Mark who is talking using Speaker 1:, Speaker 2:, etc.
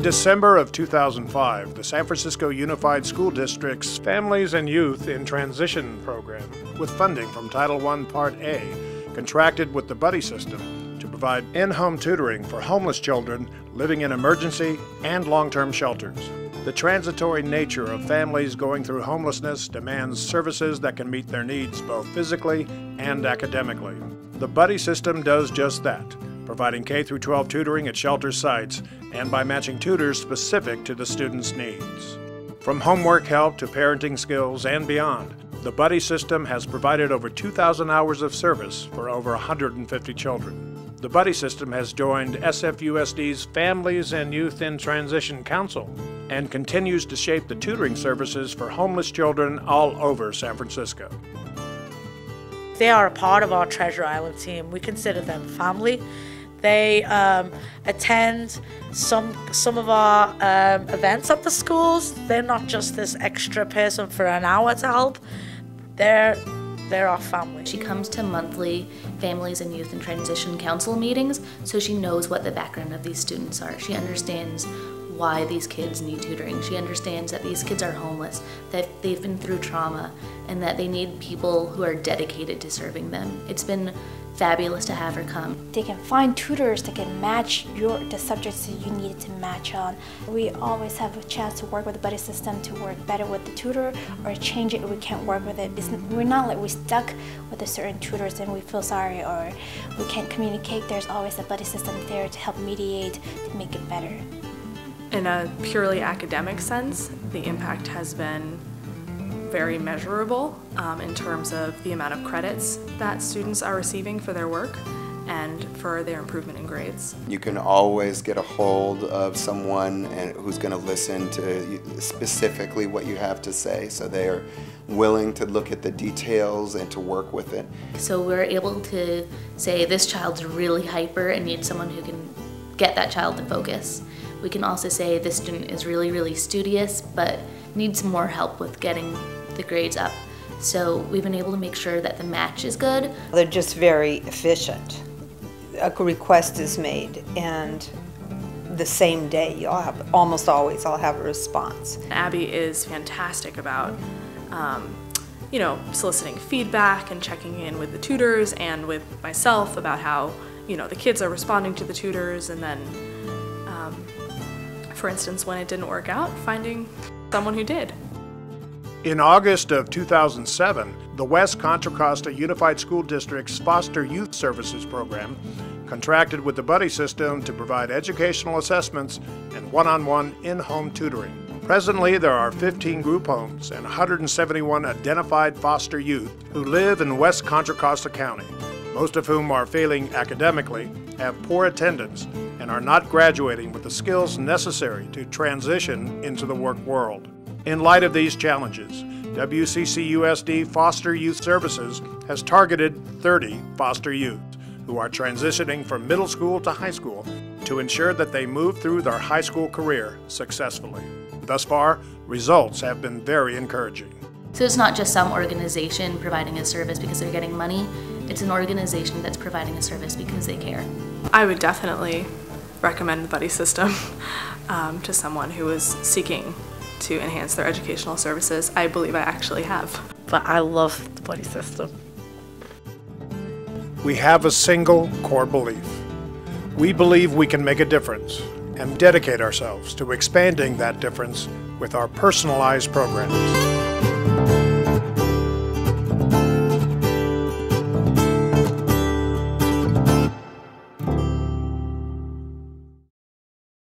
Speaker 1: December of 2005, the San Francisco Unified School District's Families and Youth in Transition program, with funding from Title I Part A, contracted with the Buddy System to provide in-home tutoring for homeless children living in emergency and long-term shelters. The transitory nature of families going through homelessness demands services that can meet their needs both physically and academically. The Buddy System does just that, providing K-12 tutoring at shelter sites and by matching tutors specific to the student's needs. From homework help to parenting skills and beyond, the Buddy System has provided over 2,000 hours of service for over 150 children. The Buddy System has joined SFUSD's Families and Youth in Transition Council and continues to shape the tutoring services for homeless children all over San Francisco.
Speaker 2: They are a part of our Treasure Island team. We consider them family. They attend some of our events at the schools. They're not just this extra person for an hour to help. They're our family.
Speaker 3: She comes to monthly Families and Youth and Transition Council meetings, so she knows what the background of these students are. She understands why these kids need tutoring. She understands that these kids are homeless, that they've been through trauma, and that they need people who are dedicated to serving them. It's been fabulous to have her come.
Speaker 4: They can find tutors that can match the subjects that you need to match on. We always have a chance to work with the Buddy System to work better with the tutor or change it if we can't work with it. We're not like we're stuck with a certain tutors and we feel sorry or we can't communicate. There's always a Buddy System there to help mediate, to make it better.
Speaker 5: In a purely academic sense, the impact has been very measurable in terms of the amount of credits that students are receiving for their work and for their improvement in grades.
Speaker 6: You can always get a hold of someone who's going to listen to specifically what you have to say, so they're willing to look at the details and to work with it.
Speaker 3: So we're able to say this child's really hyper and needs someone who can get that child to focus. We can also say this student is really, really studious but needs more help with getting the grades up. So we've been able to make sure that the match is good.
Speaker 7: They're just very efficient. A request is made and the same day, almost always I'll have a response.
Speaker 5: Abby is fantastic about soliciting feedback and checking in with the tutors and with myself about how the kids are responding to the tutors, and then for instance, when it didn't work out, finding someone who did.
Speaker 1: In August of 2007, the West Contra Costa Unified School District's Foster Youth Services program contracted with the Buddy System to provide educational assessments and one-on-one in-home tutoring. Presently, there are 15 group homes and 171 identified foster youth who live in West Contra Costa County, most of whom are failing academically, have poor attendance, and are not graduating with the skills necessary to transition into the work world. In light of these challenges, WCCUSD Foster Youth Services has targeted 30 foster youth who are transitioning from middle school to high school to ensure that they move through their high school career successfully. Thus far, results have been very encouraging.
Speaker 3: So it's not just some organization providing a service because they're getting money, it's an organization that's providing a service because they care.
Speaker 5: I would definitely recommend the Buddy System to someone who is seeking to enhance their educational services. I believe I actually have.
Speaker 2: But I love the Buddy System.
Speaker 1: We have a single core belief. We believe we can make a difference and dedicate ourselves to expanding that difference with our personalized programs.